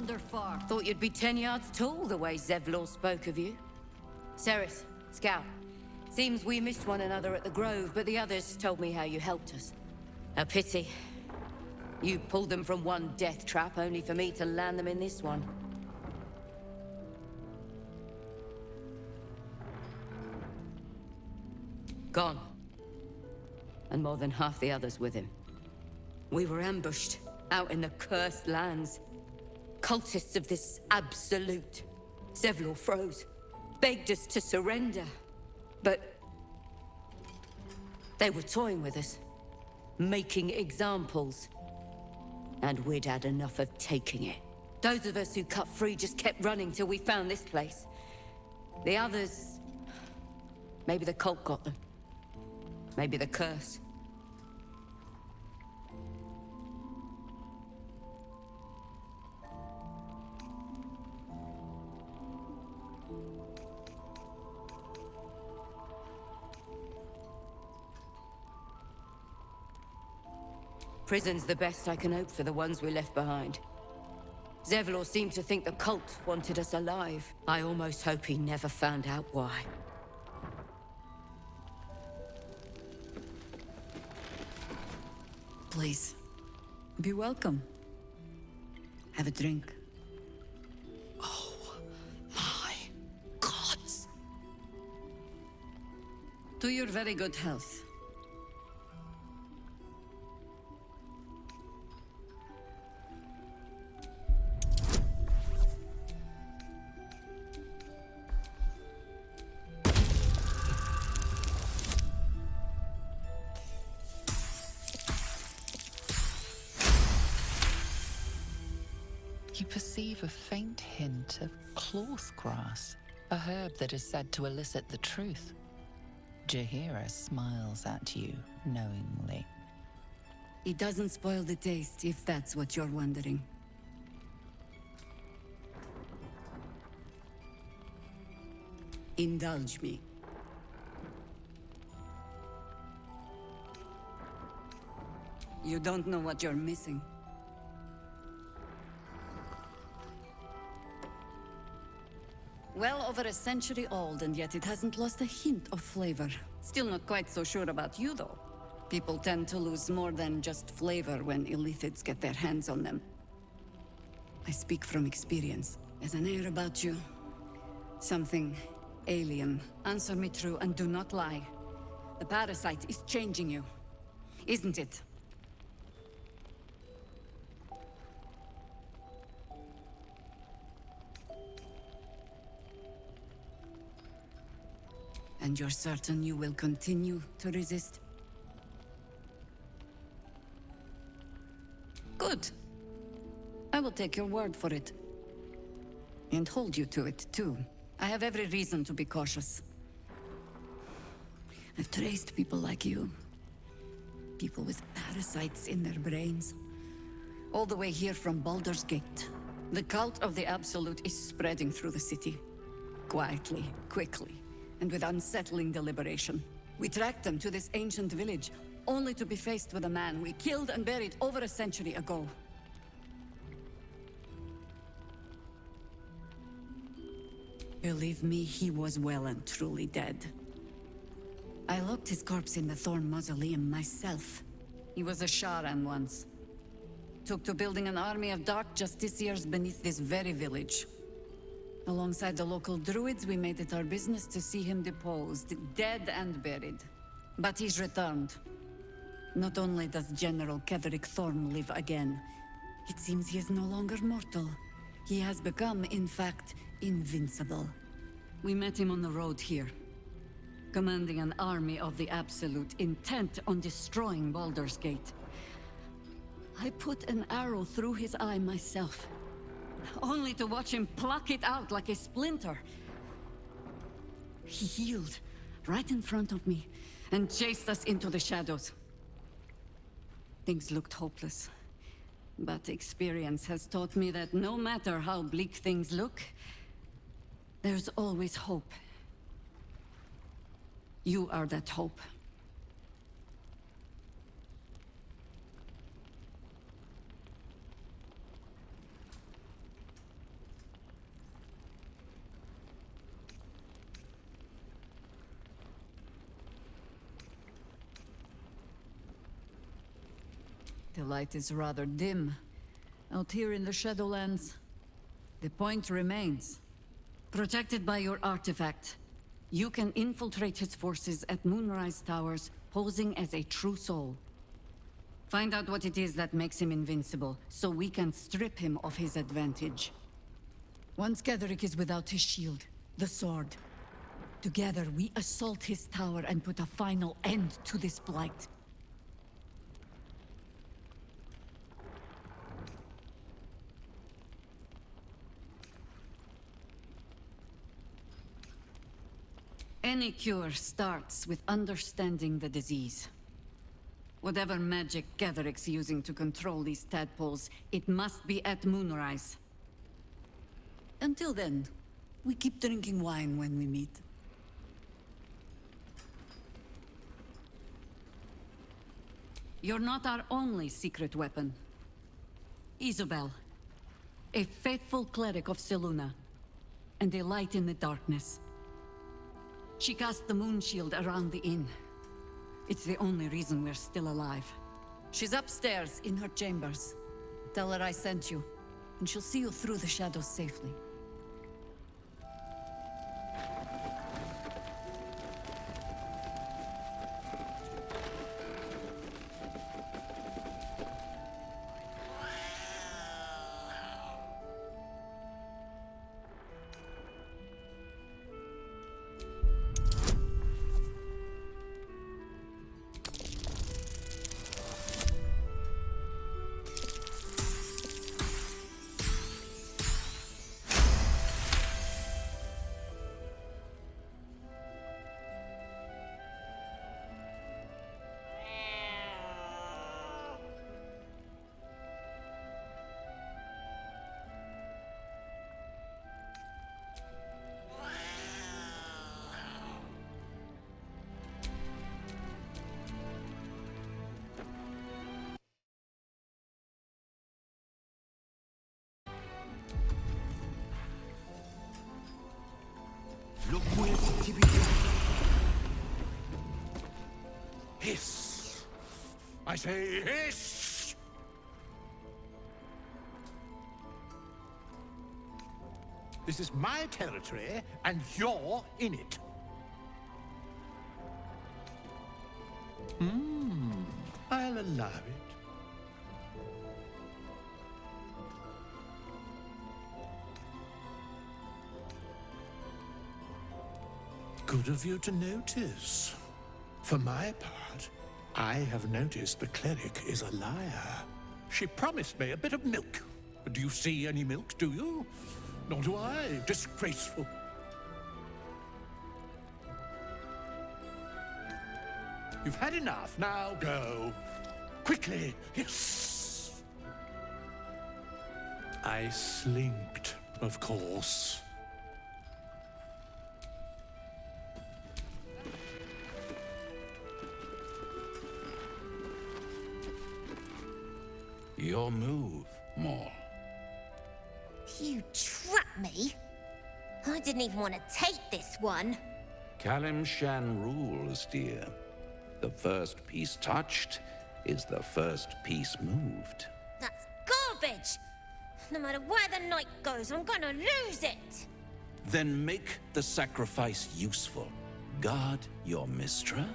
wander far. Thought you'd be 10 yards tall the way Zevlor spoke of you. Ceres, Scout. Seems we missed one another at the Grove, but the others told me how you helped us. A pity. You pulled them from one death trap, only for me to land them in this one. Gone. And more than half the others with him. We were ambushed, out in the cursed lands. Cultists of this absolute. Zevlor froze, begged us to surrender. But they were toying with us, making examples. And we'd had enough of taking it. Those of us who cut free just kept running till we found this place. The others... maybe the cult got them. Maybe the curse. Prison's the best I can hope for the ones we left behind. Zevlor seemed to think the cult wanted us alive. I almost hope he never found out why. Please, be welcome. Have a drink. Oh, my gods. To your very good health. You perceive a faint hint of cloth grass, a herb that is said to elicit the truth. Jaheira smiles at you knowingly. It doesn't spoil the taste, if that's what you're wondering. Indulge me. You don't know what you're missing. Well over a century old, and yet it hasn't lost a hint of flavor. Still not quite so sure about you, though. People tend to lose more than just flavor when illithids get their hands on them. I speak from experience. There's an air about you. Something alien. Answer me true and do not lie. The parasite is changing you, isn't it? And you're certain you will continue to resist? Good. I will take your word for it. And hold you to it, too. I have every reason to be cautious. I've traced people like you. People with parasites in their brains. All the way here from Baldur's Gate. The cult of the Absolute is spreading through the city. Quietly, quickly, and with unsettling deliberation. We tracked them to this ancient village, only to be faced with a man we killed and buried over a century ago. Believe me, he was well and truly dead. I locked his corpse in the Thorn Mausoleum myself. He was a Sharan once. Took to building an army of dark justiciars beneath this very village. Alongside the local druids, we made it our business to see him deposed, dead and buried. But he's returned. Not only does General Ketheric Thorn live again, it seems he is no longer mortal. He has become, in fact, invincible. We met him on the road here, commanding an army of the Absolute, intent on destroying Baldur's Gate. I put an arrow through his eye myself, only to watch him pluck it out like a splinter. He healed right in front of me and chased us into the shadows. Things looked hopeless, but experience has taught me that no matter how bleak things look, there's always hope. You are that hope. The light is rather dim. Out here in the Shadowlands, the point remains. Protected by your artifact, you can infiltrate his forces at Moonrise Towers, posing as a true soul. Find out what it is that makes him invincible, so we can strip him of his advantage. Once Ketheric is without his shield, the sword, together we assault his tower and put a final end to this blight. Any cure starts with understanding the disease. Whatever magic Ketheric's using to control these tadpoles, it must be at Moonrise. Until then, we keep drinking wine when we meet. You're not our only secret weapon. Isobel, a faithful cleric of Selûne, and a light in the darkness. She cast the moon shield around the inn. It's the only reason we're still alive. She's upstairs in her chambers. Tell her I sent you, and she'll see you through the shadows safely. Look where Tibi. Hiss! I say hiss! This is my territory, and you're in it. I'll allow it. Good of you to notice. For my part, I have noticed the cleric is a liar. She promised me a bit of milk. Do you see any milk, do you? Nor do I. Disgraceful. You've had enough. Now go. Quickly. Yes. I slinked, of course. Your move, Maul. You trapped me? I didn't even want to take this one. Kalimshan rules, dear. The first piece touched is the first piece moved. That's garbage! No matter where the night goes, I'm gonna lose it! Then make the sacrifice useful. Guard your Mistra,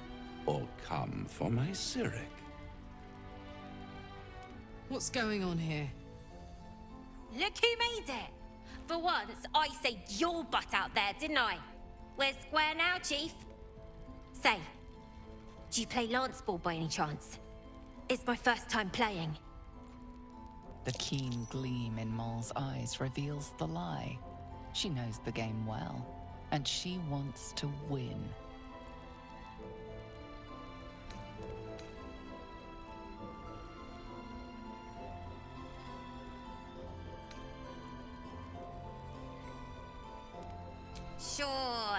or come for my Cyric. What's going on here? Look who made it! For once, I saved your butt out there, didn't I? We're square now, Chief. Say, do you play lance ball by any chance? It's my first time playing. The keen gleam in Maul's eyes reveals the lie. She knows the game well, and she wants to win. Sure,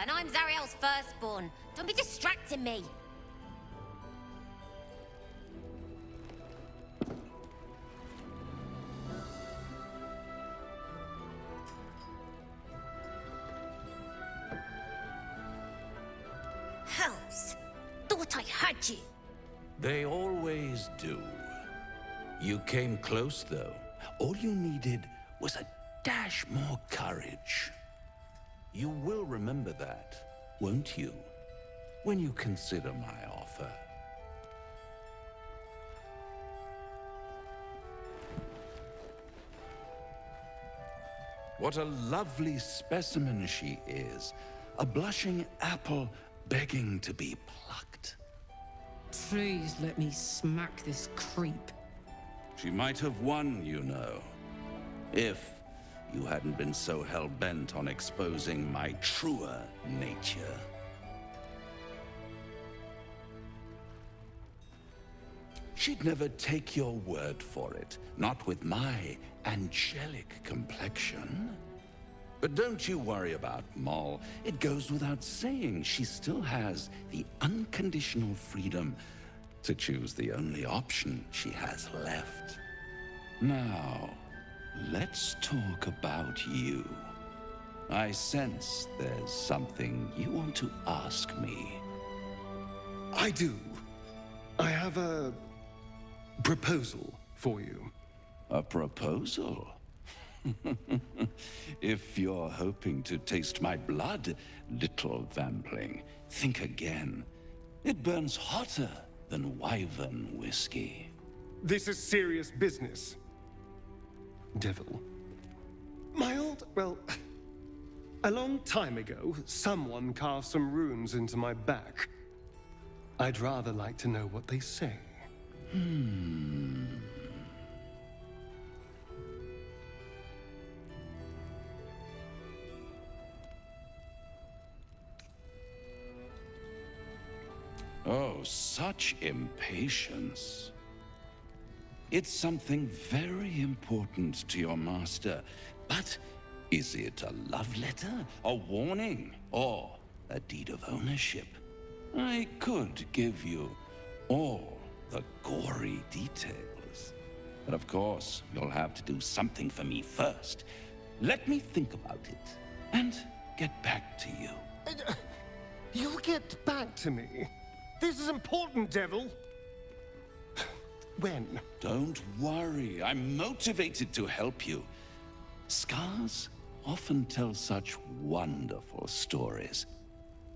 and I'm Zariel's firstborn. Don't be distracting me. Hells, thought I had you. They always do. You came close, though. All you needed was a dash more courage. You will remember that, won't you? When you consider my offer. What a lovely specimen she is. A blushing apple begging to be plucked. Please let me smack this creep. She might have won, you know. If you hadn't been so hell-bent on exposing my truer nature. She'd never take your word for it, not with my angelic complexion. But don't you worry about Moll. It goes without saying she still has the unconditional freedom to choose the only option she has left. Now, let's talk about you. I sense there's something you want to ask me. I do. I have a proposal for you. A proposal? If you're hoping to taste my blood, little vampling, think again. It burns hotter than wyvern whiskey. This is serious business. Devil. Well, a long time ago, someone carved some runes into my back. I'd rather like to know what they say. Oh, such impatience. It's something very important to your master, but is it a love letter, a warning, or a deed of ownership? I could give you all the gory details, but of course, you'll have to do something for me first. Let me think about it, and get back to you. You'll get back to me. This is important, Devil. When? Don't worry, I'm motivated to help you. Scars often tell such wonderful stories.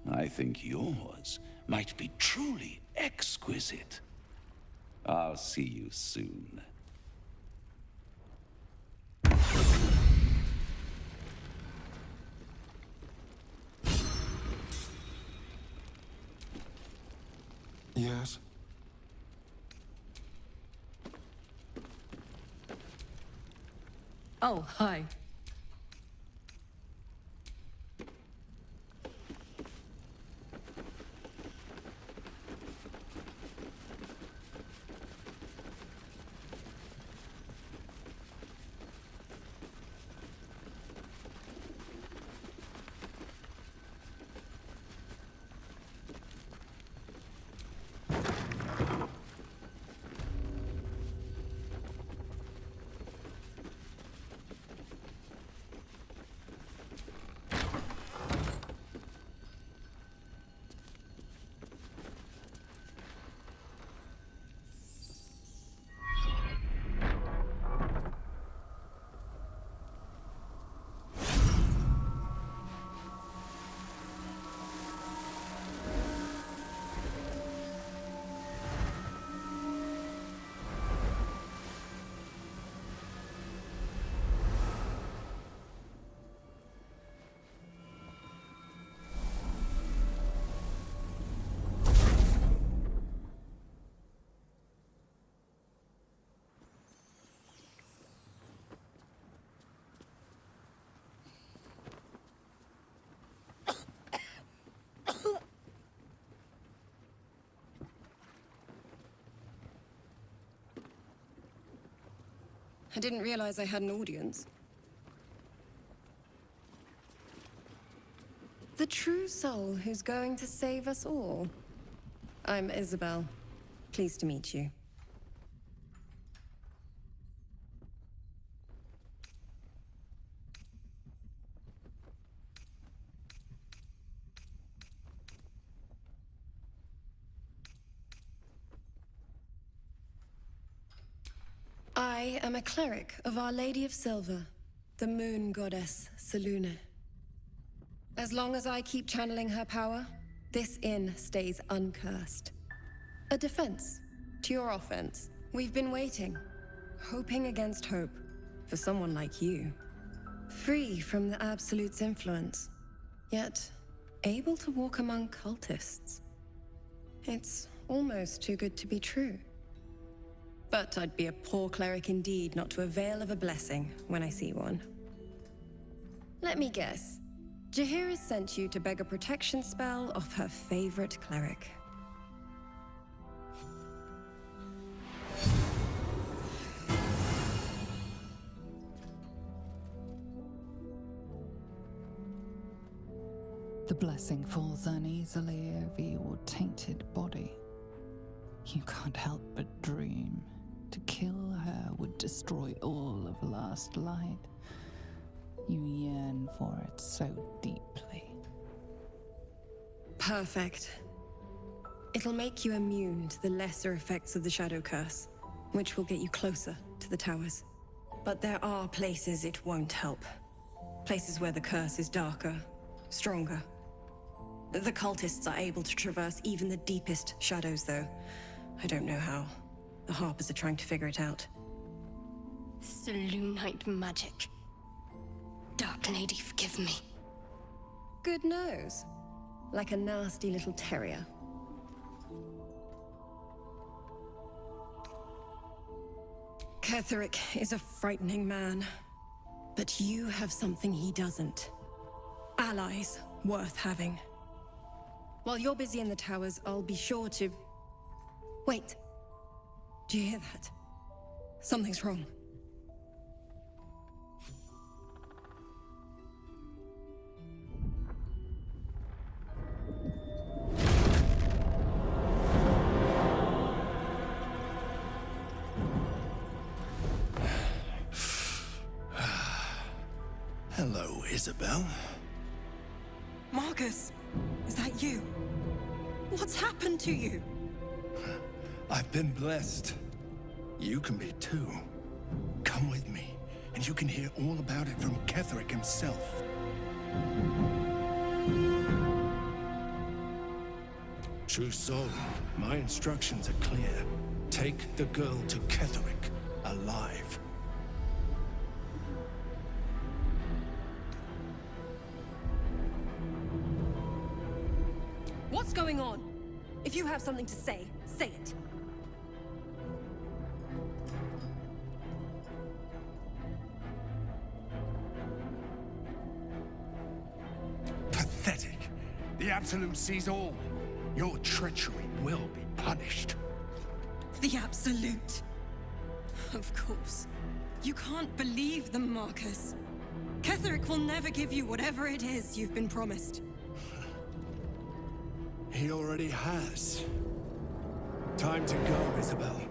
I think yours might be truly exquisite. I'll see you soon. Yes. Oh, hi. I didn't realize I had an audience. The true soul who's going to save us all. I'm Isabel. Pleased to meet you. I am a cleric of Our Lady of Silver, the moon goddess Selûne. As long as I keep channeling her power, this inn stays uncursed. A defense to your offense. We've been waiting, hoping against hope, for someone like you. Free from the Absolute's influence, yet able to walk among cultists. It's almost too good to be true. But I'd be a poor cleric indeed not to avail of a blessing when I see one. Let me guess. Jaheira's sent you to beg a protection spell off her favorite cleric. The blessing falls uneasily over your tainted body. You can't help but dream. To kill her would destroy all of Last Light. You yearn for it so deeply. Perfect. It'll make you immune to the lesser effects of the Shadow Curse, which will get you closer to the towers. But there are places it won't help. Places where the curse is darker, stronger. The cultists are able to traverse even the deepest shadows, though. I don't know how. The Harpers are trying to figure it out. Selûnite magic. Dark Lady, forgive me. Good nose. Like a nasty little terrier. Ketheric is a frightening man. But you have something he doesn't. Allies worth having. While you're busy in the towers, I'll be sure to... Wait. Do you hear that? Something's wrong. Hello, Isabel. Marcus, is that you? What's happened to you? I've been blessed. You can be too. Come with me, and you can hear all about it from Ketheric himself. True soul, my instructions are clear. Take the girl to Ketheric, alive. What's going on? If you have something to say, say it. Pathetic. The Absolute sees all. Your treachery will be punished. The Absolute. Of course. You can't believe them, Marcus. Ketheric will never give you whatever it is you've been promised. He already has. Time to go, Isabel.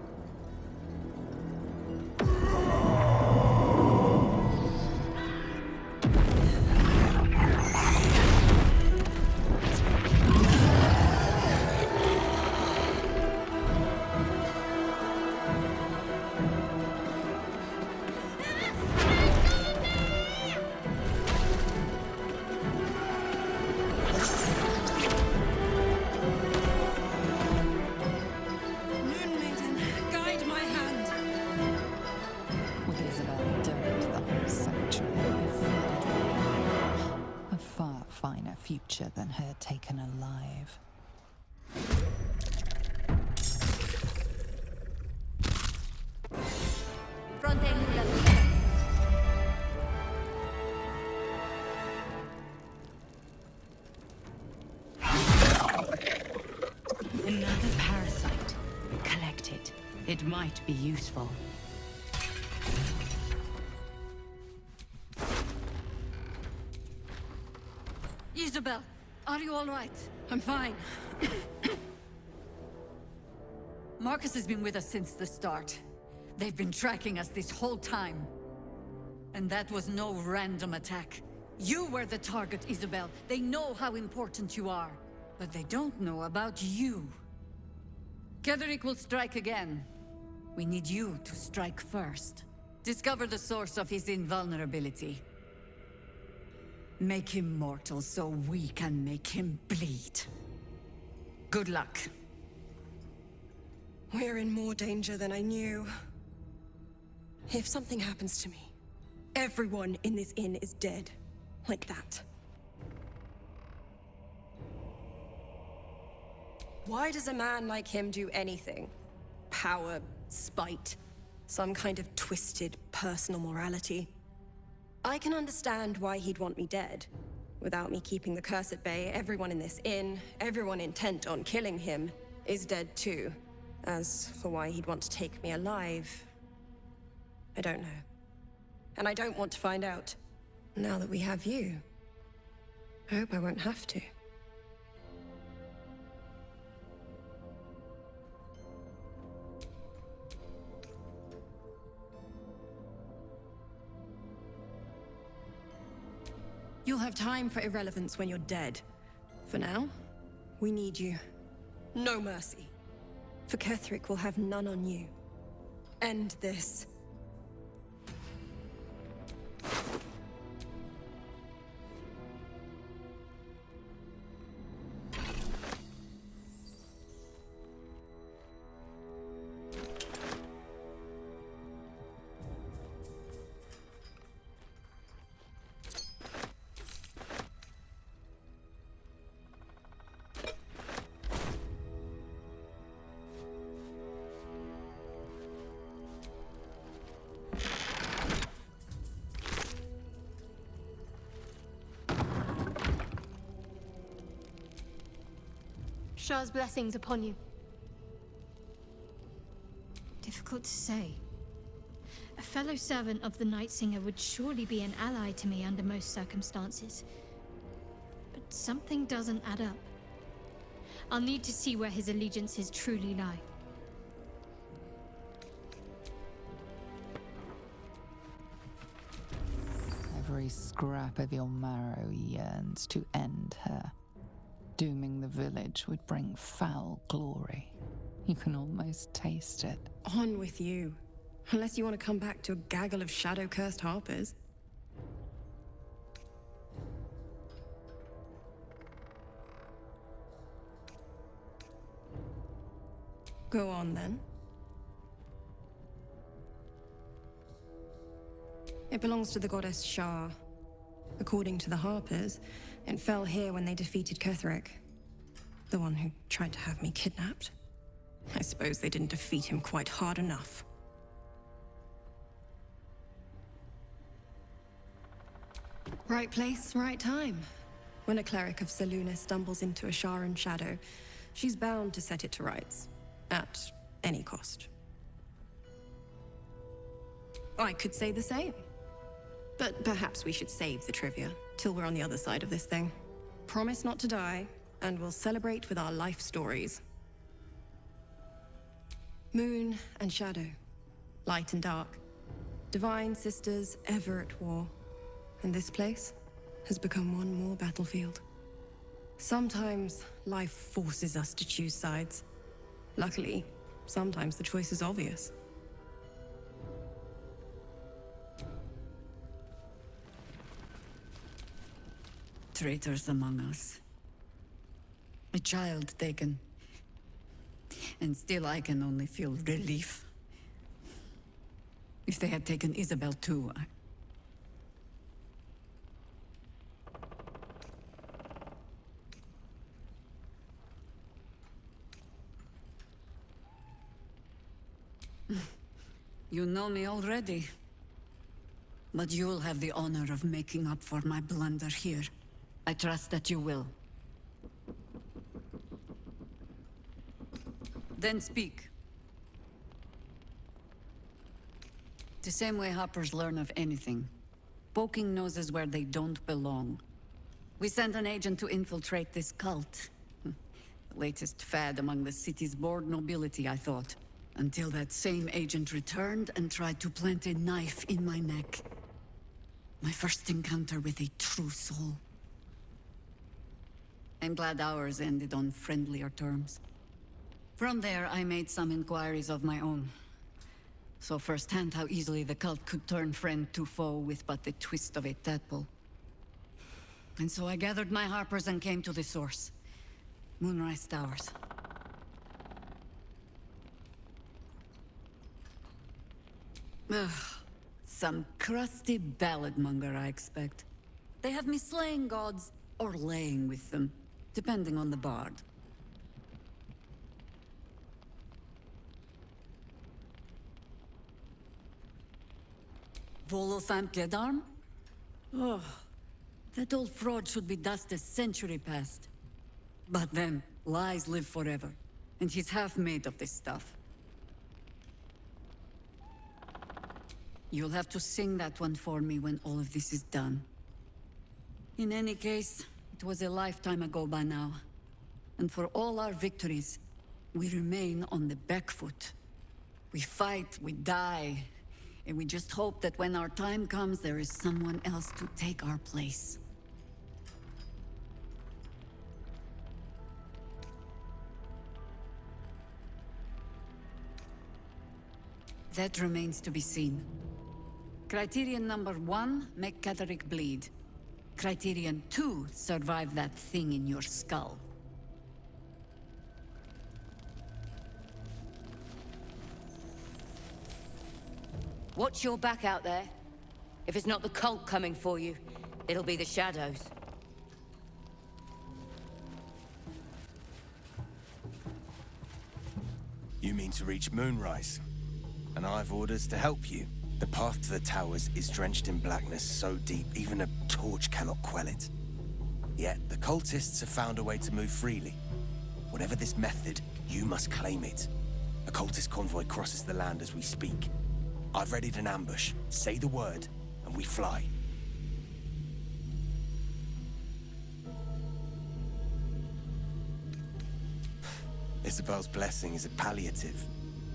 Future than her taken alive. Another parasite. Collect it. It might be useful. Isabel, are you all right? I'm fine. Marcus has been with us since the start. They've been tracking us this whole time. And that was no random attack. You were the target, Isabel. They know how important you are. But they don't know about you. Ketheric will strike again. We need you to strike first. Discover the source of his invulnerability. Make him mortal so we can make him bleed. Good luck. We're in more danger than I knew. If something happens to me, everyone in this inn is dead. Like that. Why does a man like him do anything? Power, spite, some kind of twisted personal morality. I can understand why he'd want me dead. Without me keeping the curse at bay, everyone in this inn, everyone intent on killing him, is dead too. As for why he'd want to take me alive, I don't know. And I don't want to find out. Now that we have you, I hope I won't have to. You'll have time for irrelevance when you're dead. For now, we need you. No mercy. For Ketheric will have none on you. End this. Shah's blessings upon you. Difficult to say. A fellow servant of the Night Singer would surely be an ally to me under most circumstances. But something doesn't add up. I'll need to see where his allegiances truly lie. Every scrap of your marrow yearns to end her. Dooming the village would bring foul glory. You can almost taste it. On with you. Unless you want to come back to a gaggle of shadow-cursed harpers. Go on, then. It belongs to the goddess Shah. According to the harpers, it fell here when they defeated Ketheric. The one who tried to have me kidnapped. I suppose they didn't defeat him quite hard enough. Right place, right time. When a cleric of Selûne stumbles into a Sharan shadow, she's bound to set it to rights. At any cost. I could say the same. But perhaps we should save the trivia till we're on the other side of this thing. Promise not to die, and we'll celebrate with our life stories. Moon and shadow, light and dark, divine sisters ever at war. And this place has become one more battlefield. Sometimes life forces us to choose sides. Luckily, sometimes the choice is obvious. Traitors among us. A child taken. And still I can only feel relief. If they had taken Isabel too, You know me already. But you'll have the honor of making up for my blunder here. I trust that you will. Then speak. The same way hoppers learn of anything. Poking noses where they don't belong. We sent an agent to infiltrate this cult. The latest fad among the city's bored nobility, I thought. Until that same agent returned and tried to plant a knife in my neck. My first encounter with a true soul. I'm glad ours ended on friendlier terms. From there, I made some inquiries of my own. Saw firsthand how easily the cult could turn friend to foe with but the twist of a tadpole. And so I gathered my harpers and came to the source. Moonrise Towers. Ugh. Some crusty ballad monger, I expect. They have me slaying gods, or laying with them, depending on the bard. Volothamp Gedarm? Oh, that old fraud should be dust a century past. But then, lies live forever, and he's half made of this stuff. You'll have to sing that one for me when all of this is done. In any case, it was a lifetime ago by now. And for all our victories, we remain on the back foot. We fight, we die, and we just hope that when our time comes, there is someone else to take our place. That remains to be seen. Criterion number 1, make Ketheric bleed. Criterion 2, survive that thing in your skull. Watch your back out there. If it's not the cult coming for you, it'll be the shadows. You mean to reach Moonrise? And I've orders to help you. The path to the towers is drenched in blackness so deep, even a torch cannot quell it. Yet, the cultists have found a way to move freely. Whatever this method, you must claim it. A cultist convoy crosses the land as we speak. I've readied an ambush. Say the word, and we fly. Isabel's blessing is a palliative,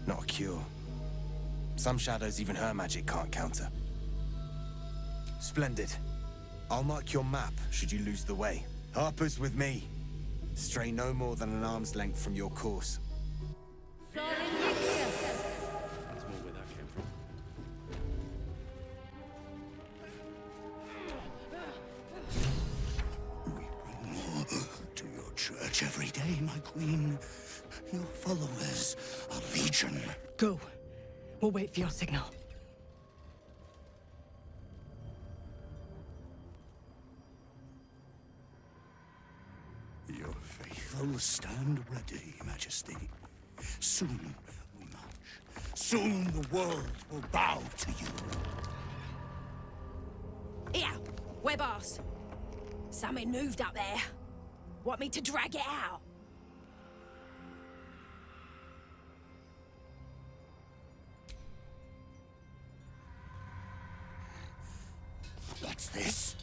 not a cure. Some shadows even her magic can't counter. Splendid. I'll mark your map should you lose the way. Harper's with me. Stray no more than an arm's length from your course. That's more where that came from. We bring more to your church every day, my queen. Your followers are legion. Go. We'll wait for your signal. Your faithful stand ready, Majesty. Soon we march. Soon the world will bow to you. Here, we're boss. Something moved up there. Want me to drag it out? What's this?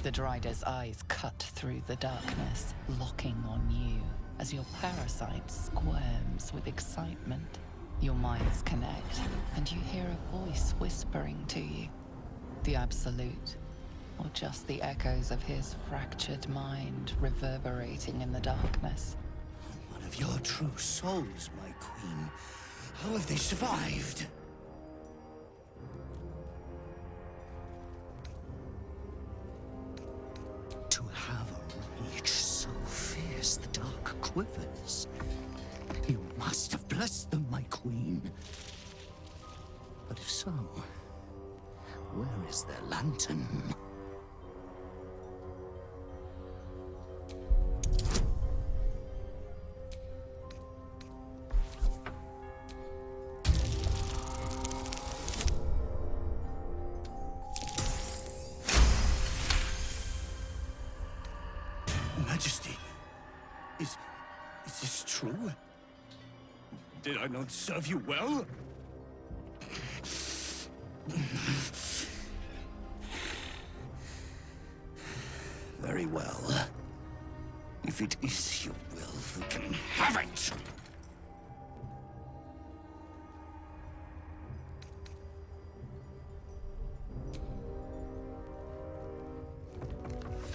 The Drider's eyes cut through the darkness, locking on you as your parasite squirms with excitement. Your minds connect, and you hear a voice whispering to you. The Absolute, or just the echoes of his fractured mind reverberating in the darkness. One of your true souls, my queen. How have they survived? To have a reach so fierce the dark quivers. You must have blessed them, my queen. But if so, where is their lantern? Majesty, is this true? Did I not serve you well? Very well. If it is your will, we can have it!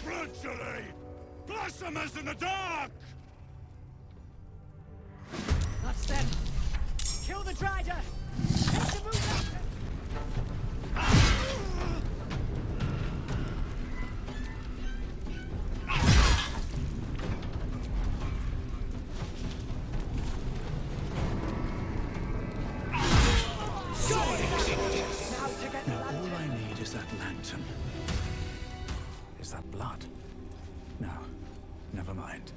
Gradually! Blasphemous in the dark! That's them. Kill the drider! Hit the movement! Now all I need is that lantern. Is that blood? No, never mind.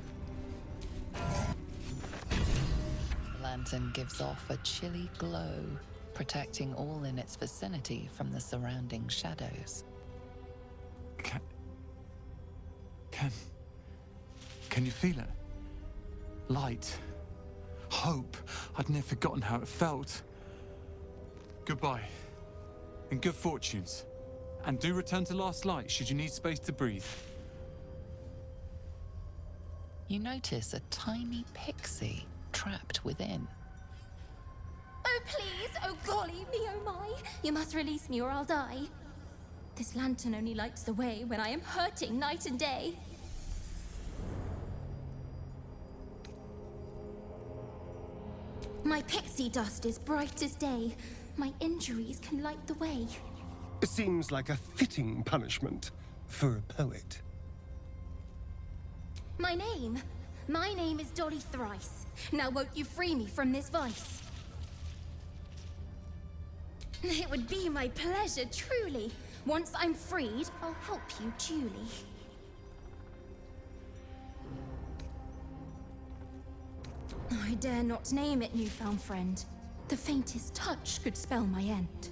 The lantern gives off a chilly glow, protecting all in its vicinity from the surrounding shadows. Can you feel it? Light. Hope. I'd never forgotten how it felt. Goodbye. And good fortunes. And do return to Last Light should you need space to breathe. You notice a tiny pixie trapped within. Oh, please! Oh, golly me, oh my! You must release me or I'll die. This lantern only lights the way when I am hurting night and day. My pixie dust is bright as day. My injuries can light the way. It seems like a fitting punishment for a poet. My name is Dolly Thrice. Now won't you free me from this vice? It would be my pleasure, truly. Once I'm freed, I'll help you duly. I dare not name it, newfound friend. The faintest touch could spell my end.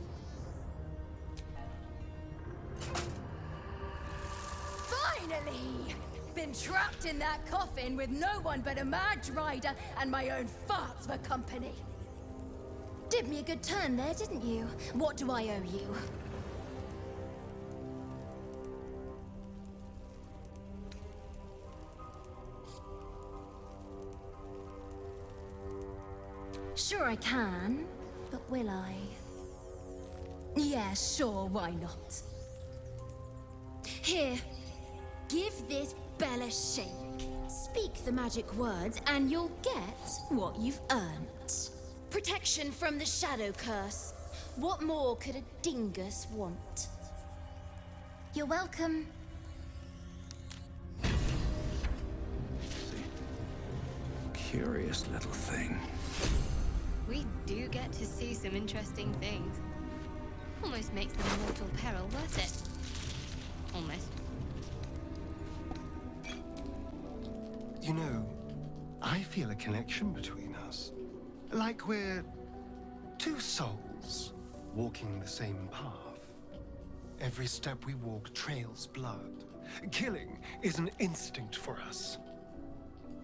Finally! Been trapped in that coffin with no one but a mad rider and my own farts for company. Did me a good turn there, didn't you? What do I owe you? Sure I can, but will I? Yeah, sure, why not? Here, give this bell a shake. Speak the magic words and you'll get what you've earned. Protection from the shadow curse. What more could a dingus want? You're welcome. Curious little thing. We do get to see some interesting things. Almost makes the mortal peril worth it. Almost. You know, I feel a connection between us. Like we're two souls walking the same path. Every step we walk trails blood. Killing is an instinct for us.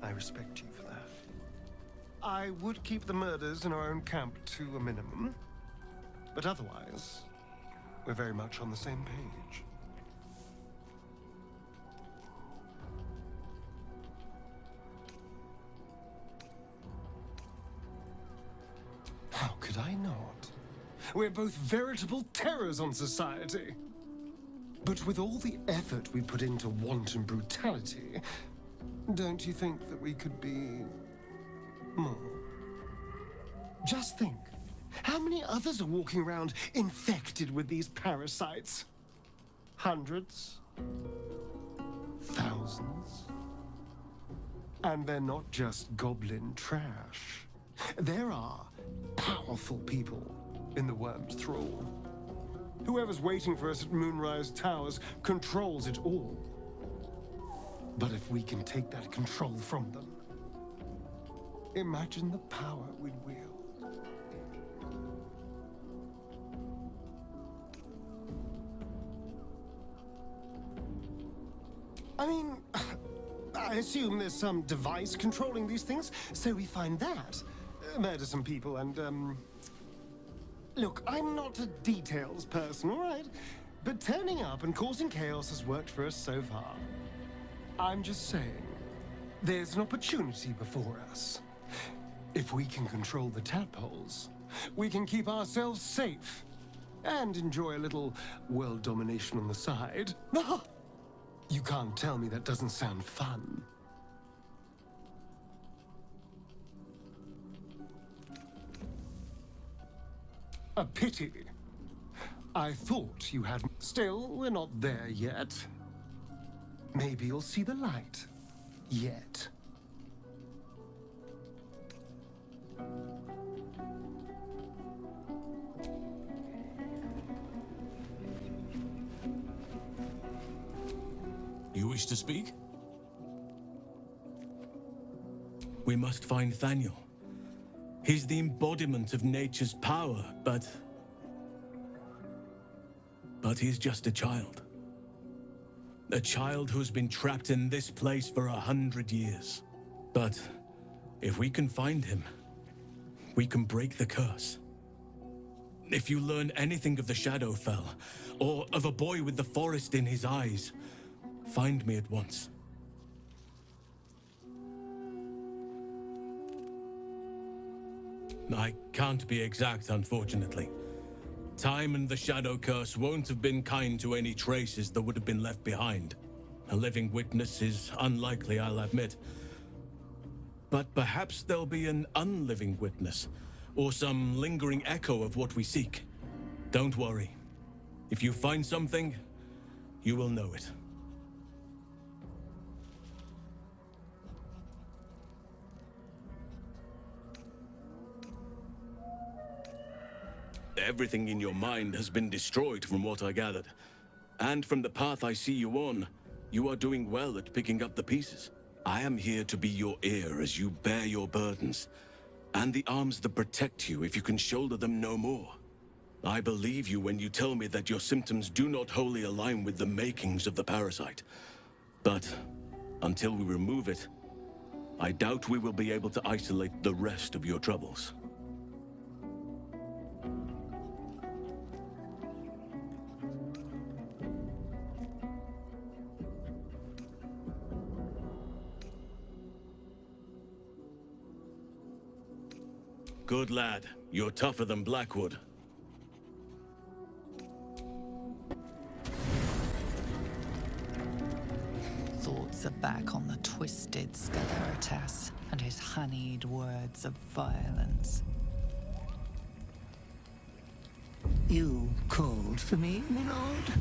I respect you for that. I would keep the murders in our own camp to a minimum, but otherwise, we're very much on the same page. How could I not? We're both veritable terrors on society. But with all the effort we put into wanton brutality, don't you think that we could be more? Just think, how many others are walking around infected with these parasites? Hundreds? Thousands? And they're not just goblin trash. There are powerful people in the worm's thrall. Whoever's waiting for us at Moonrise Towers controls it all. But if we can take that control from them, imagine the power we'd wield. I mean, I assume there's some device controlling these things, so we find that. Murder some people and, Look, I'm not a details person, all right? But turning up and causing chaos has worked for us so far. I'm just saying, there's an opportunity before us. If we can control the tadpoles, we can keep ourselves safe and enjoy a little world domination on the side. You can't tell me that doesn't sound fun. A pity. I thought you had... Still, we're not there yet. Maybe you'll see the light. Yet. You wish to speak? We must find Thaniel. He's the embodiment of nature's power, but he's just a child. A child who's been trapped in this place for 100 years. But if we can find him, we can break the curse. If you learn anything of the Shadowfell, or of a boy with the forest in his eyes, find me at once. I can't be exact, unfortunately. Time and the Shadow Curse won't have been kind to any traces that would have been left behind. A living witness is unlikely, I'll admit. But perhaps there'll be an unliving witness, or some lingering echo of what we seek. Don't worry. If you find something, you will know it. Everything in your mind has been destroyed from what I gathered. And from the path I see you on, you are doing well at picking up the pieces. I am here to be your ear as you bear your burdens, and the arms that protect you if you can shoulder them no more. I believe you when you tell me that your symptoms do not wholly align with the makings of the parasite. But until we remove it, I doubt we will be able to isolate the rest of your troubles. Good lad. You're tougher than Blackwood. Thoughts are back on the twisted Sceleritas and his honeyed words of violence. You called for me, my lord?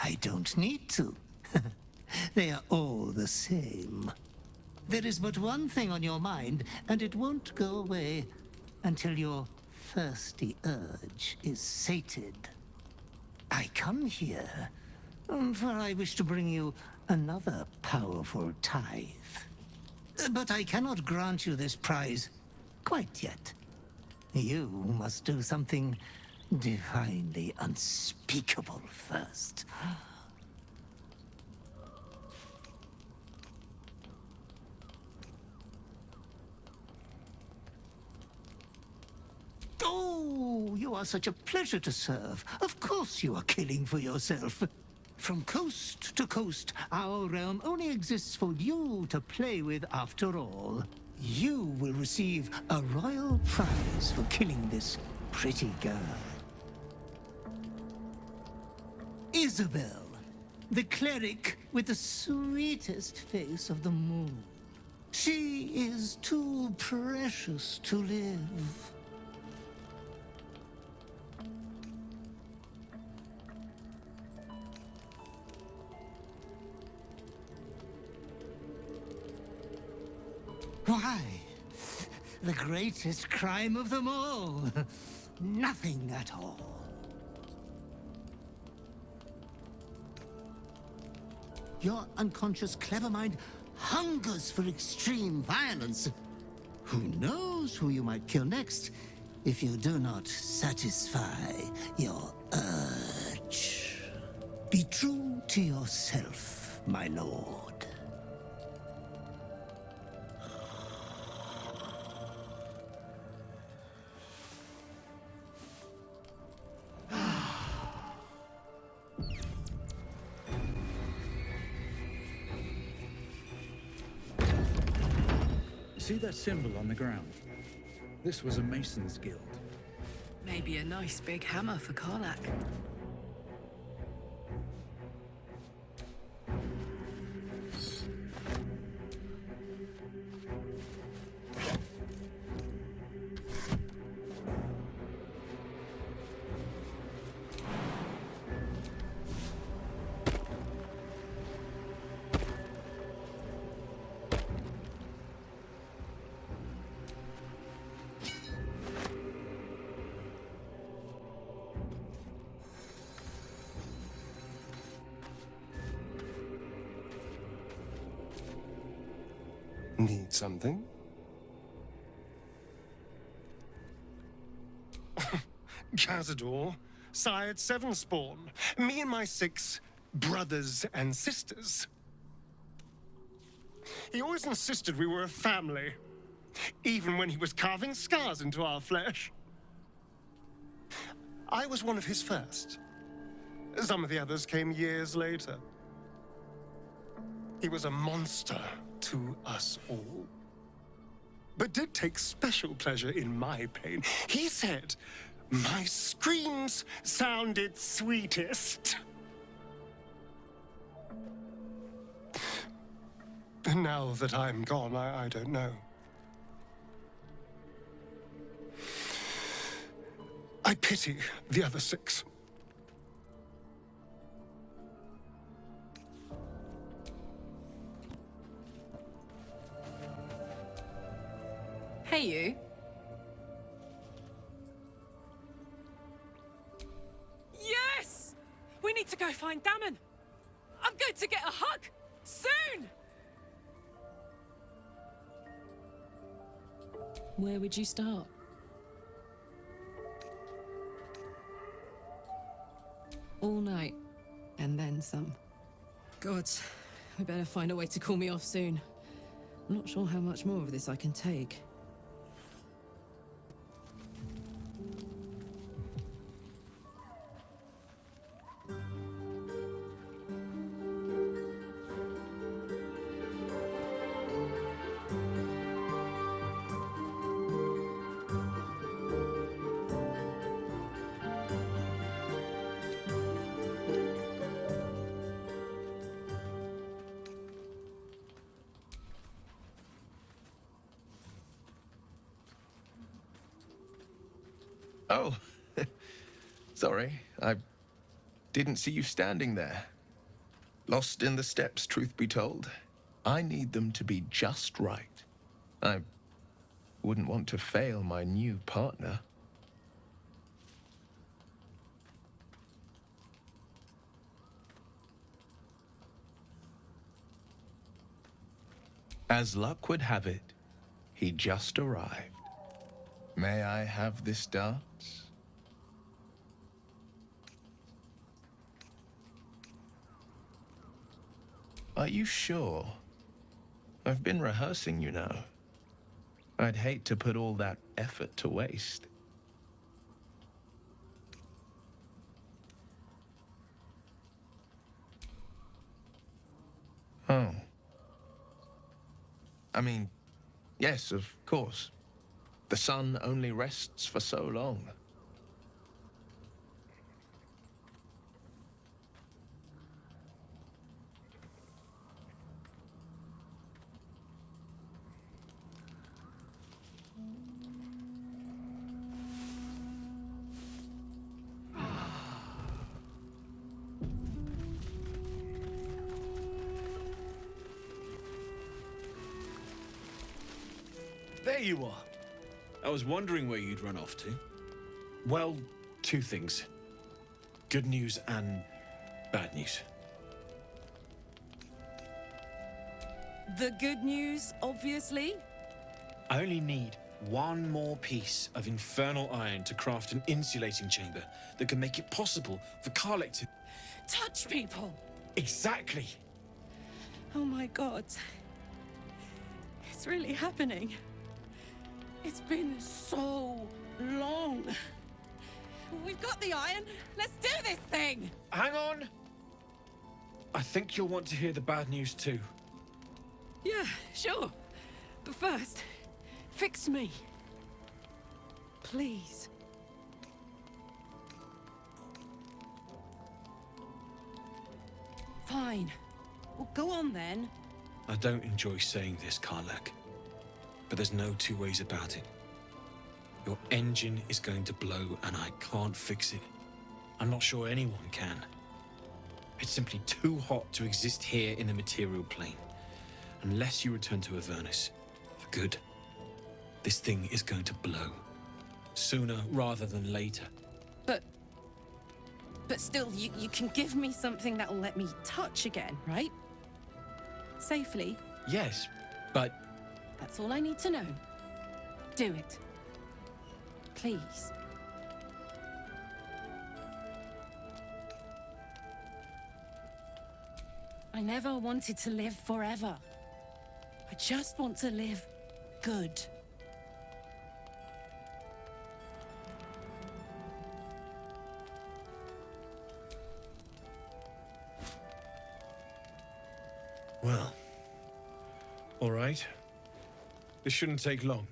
I don't need to. They are all the same. There is but one thing on your mind, and it won't go away until your thirsty urge is sated. I come here, for I wish to bring you another powerful tithe. But I cannot grant you this prize quite yet. You must do something divinely unspeakable first. Oh, you are such a pleasure to serve. Of course you are killing for yourself. From coast to coast, our realm only exists for you to play with after all. You will receive a royal prize for killing this pretty girl. Isabel, the cleric with the sweetest face of the moon. She is too precious to live. Why? The greatest crime of them all. Nothing at all. Your unconscious clever mind hungers for extreme violence. Who knows who you might kill next if you do not satisfy your urge. Be true to yourself, my lord. See that symbol on the ground? This was a mason's guild. Maybe a nice big hammer for Karlak. Need something? Cazador, sired 7 spawn. Me and my 6 brothers and sisters. He always insisted we were a family, even when he was carving scars into our flesh. I was one of his first. Some of the others came years later. He was a monster to us all, but did take special pleasure in my pain. He said my screams sounded sweetest. And now that I'm gone, I don't know. I pity the other 6. Hey, you. Yes! We need to go find Damon. I'm going to get a hug soon! Where would you start? All night, and then some. God, we better find a way to cool me off soon. I'm not sure how much more of this I can take. Oh, sorry. I didn't see you standing there. Lost in the steps, truth be told. I need them to be just right. I wouldn't want to fail my new partner. As luck would have it, he just arrived. May I have this dance? Are you sure? I've been rehearsing, you know. I'd hate to put all that effort to waste. Oh. I mean, yes, of course. The sun only rests for so long. There you are. I was wondering where you'd run off to. Well, 2 things. Good news and bad news. The good news, obviously. I only need 1 more piece of infernal iron to craft an insulating chamber that can make it possible for Karlek to... Touch people! Exactly! Oh my god. It's really happening. It's been so long. We've got the iron. Let's do this thing! Hang on! I think you'll want to hear the bad news too. Yeah, sure. But first, fix me. Please. Fine. Well, go on then. I don't enjoy saying this, Karlek, but there's no 2 ways about it. Your engine is going to blow and I can't fix it. I'm not sure anyone can. It's simply too hot to exist here in the material plane. Unless you return to Avernus for good, this thing is going to blow. Sooner rather than later. But still, you can give me something that'll let me touch again, right? Safely. Yes, but That's all I need to know. Do it. Please. I never wanted to live forever. I just want to live good. Well, all right. This shouldn't take long.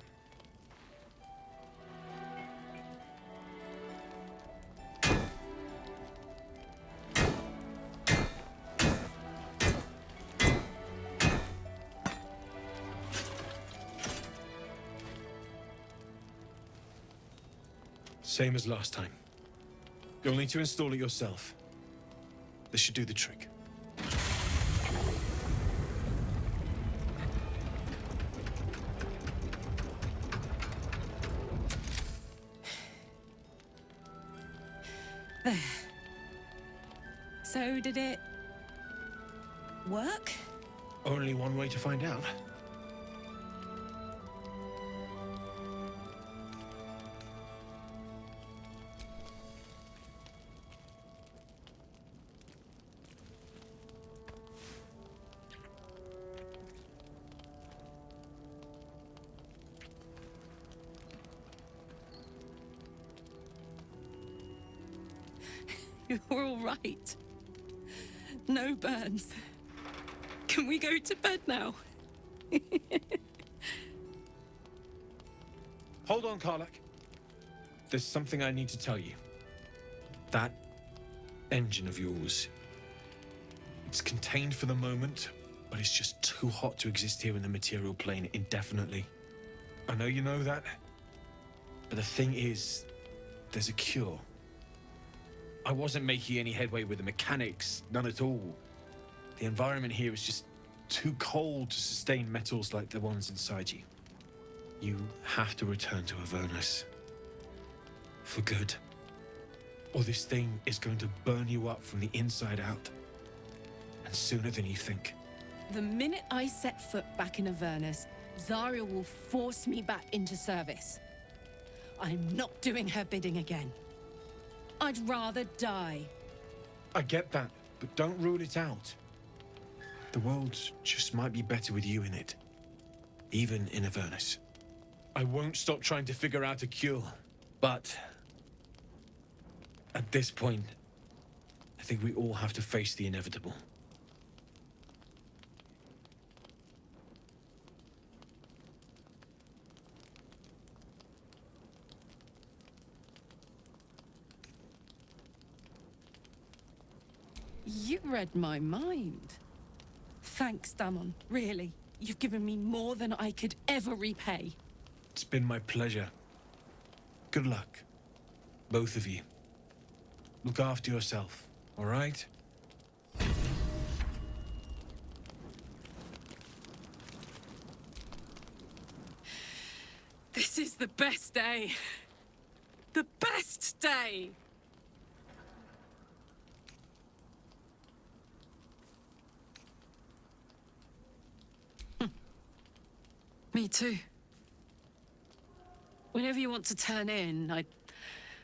Same as last time. You'll need to install it yourself. This should do the trick. There. So did it work? Only one way to find out. You're all right. No burns. Can we go to bed now? Hold on, Karlak. There's something I need to tell you. That engine of yours, it's contained for the moment, but it's just too hot to exist here in the material plane indefinitely. I know you know that, but the thing is, there's a cure. I wasn't making any headway with the mechanics, none at all. The environment here is just too cold to sustain metals like the ones inside you. You have to return to Avernus. For good. Or this thing is going to burn you up from the inside out. And sooner than you think. The minute I set foot back in Avernus, Zarya will force me back into service. I'm not doing her bidding again. I'd rather die. I get that, but don't rule it out. The world just might be better with you in it. Even in Avernus. I won't stop trying to figure out a cure, but at this point, I think we all have to face the inevitable. You read my mind. Thanks, Damon. Really. You've given me more than I could ever repay. It's been my pleasure. Good luck. Both of you. Look after yourself, all right? This is the best day. The best day! Me too. Whenever you want to turn in, I'd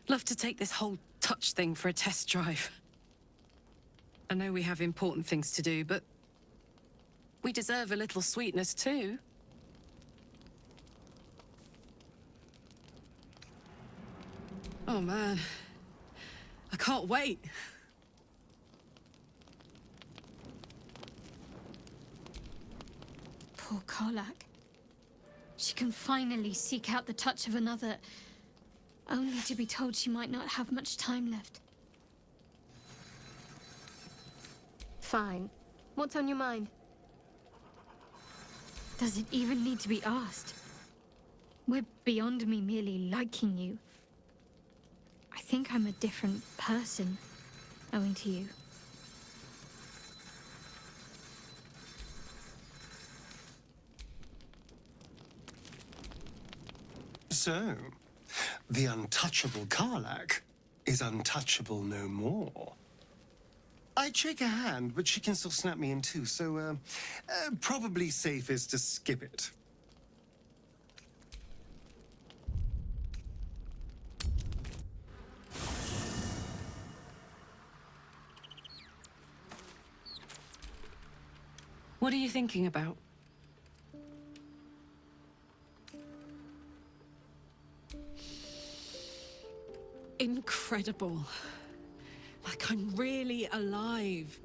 love to take this whole touch thing for a test drive. I know we have important things to do, but we deserve a little sweetness too. Oh man, I can't wait. Poor Karlak. She can finally seek out the touch of another, only to be told she might not have much time left. Fine. What's on your mind? Does it even need to be asked? We're beyond me merely liking you. I think I'm a different person, owing to you. So, the untouchable Karlak is untouchable no more. I'd shake her hand, but she can still snap me in two, so probably safest to skip it. What are you thinking about? Incredible. Like I'm really alive.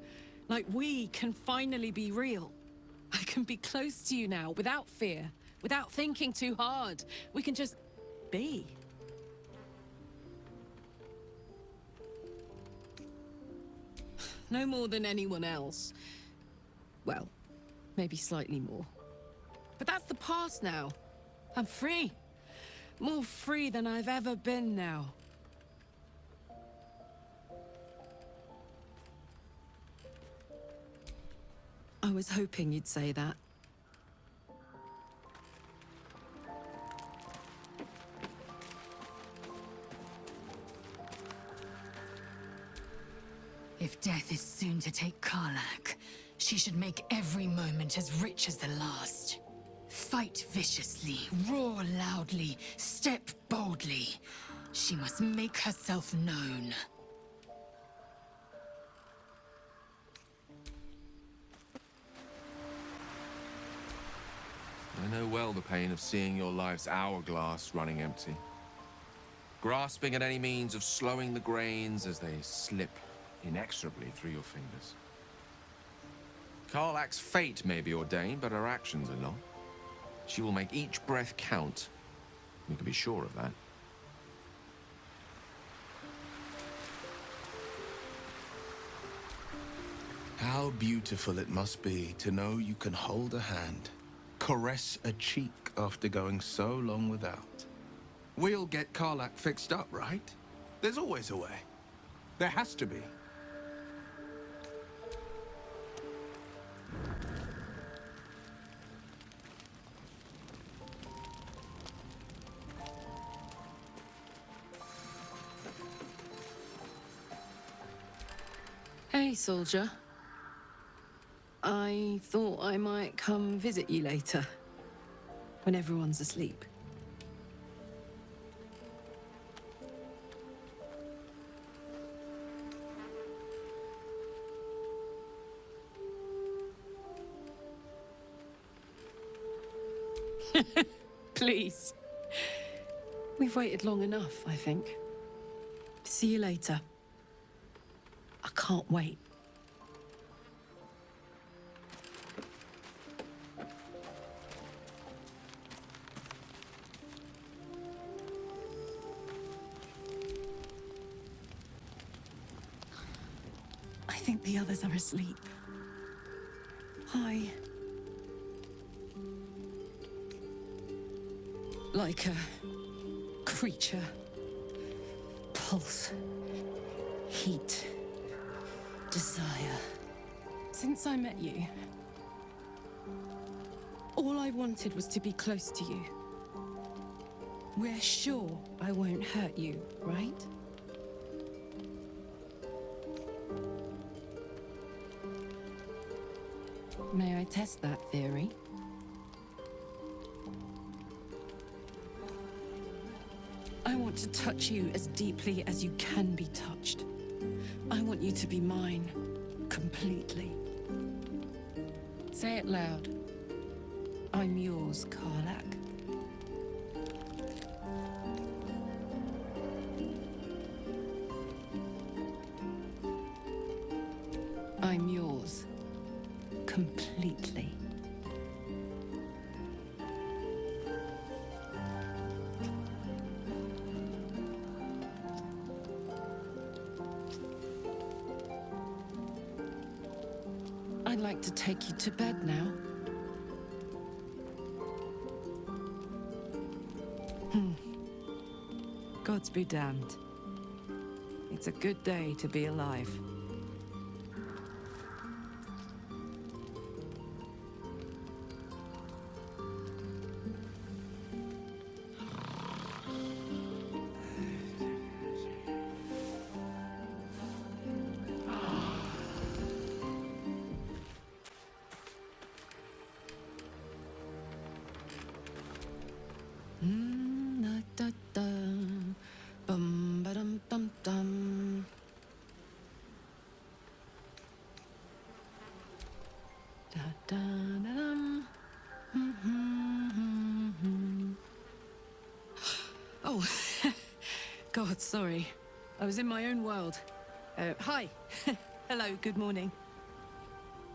Like we can finally be real. I can be close to you now, without fear, without thinking too hard. We can just be. No more than anyone else. Well, maybe slightly more. But that's the past now. I'm free. More free than I've ever been now. I was hoping you'd say that. If death is soon to take Karlach, she should make every moment as rich as the last. Fight viciously, roar loudly, step boldly. She must make herself known. I know well the pain of seeing your life's hourglass running empty. Grasping at any means of slowing the grains as they slip inexorably through your fingers. Karlach's fate may be ordained, but her actions are not. She will make each breath count. You can be sure of that. How beautiful it must be to know you can hold a hand, caress a cheek after going so long without. We'll get Karlach fixed up, right? There's always a way. There has to be. Hey, soldier. I thought I might come visit you later, when everyone's asleep. Please. We've waited long enough, I think. See you later. I can't wait. I think the others are asleep. Hi. Like a creature. Pulse. Heat. Desire. Since I met you, all I wanted was to be close to you. We're sure I won't hurt you, right? May I test that theory? I want to touch you as deeply as you can be touched. I want you to be mine, completely. Say it loud. I'm yours, Karlach. I'm yours, completely. I'd like to take you to bed now. Gods be damned. It's a good day to be alive. Da, da. Oh, God, sorry. I was in my own world. Hi. Hello, good morning.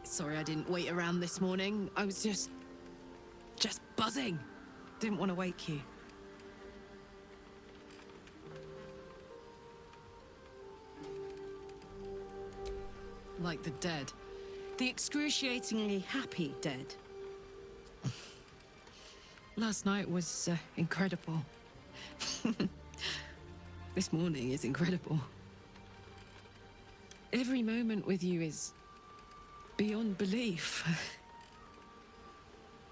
Sorry I didn't wait around this morning. I was just buzzing. Didn't want to wake you. Like the dead. The excruciatingly happy dead. Last night was incredible. This morning is incredible. Every moment with you is beyond belief.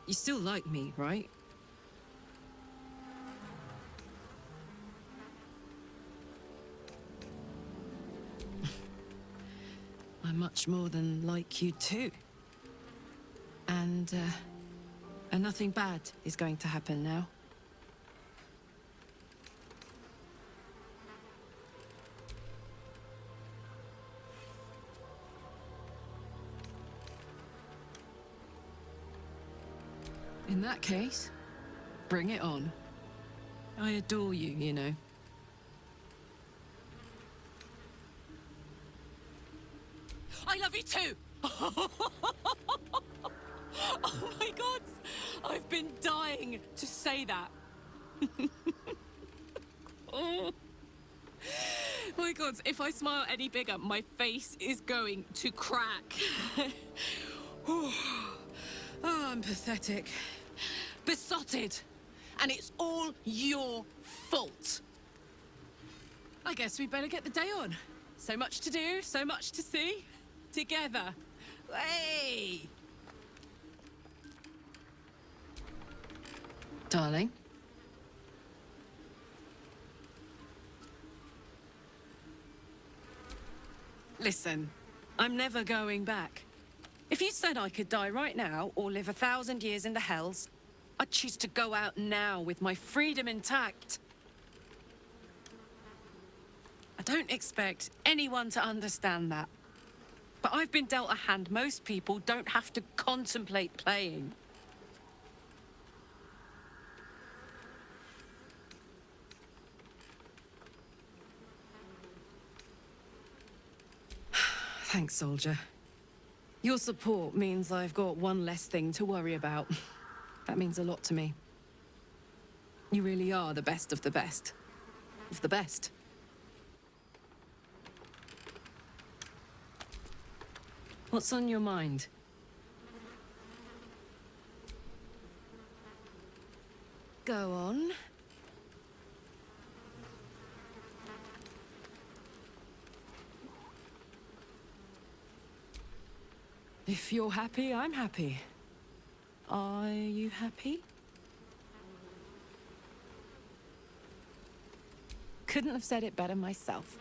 You still like me, right? I'm much more than like you too. And nothing bad is going to happen now. In that case, bring it on. I adore you, you know. I love you too! Oh my God! I've been dying to say that. Oh my God, if I smile any bigger, my face is going to crack. Oh, I'm pathetic. Besotted. And it's all your fault. I guess we better get the day on. So much to do, so much to see. Together. Hey! Darling? Listen, I'm never going back. If you said I could die right now or live 1,000 years in the hells, I'd choose to go out now with my freedom intact. I don't expect anyone to understand that. But I've been dealt a hand most people don't have to contemplate playing. Thanks, soldier. Your support means I've got one less thing to worry about. That means a lot to me. You really are the best of the best. Of the best. What's on your mind? Go on. If you're happy, I'm happy. Are you happy? Couldn't have said it better myself.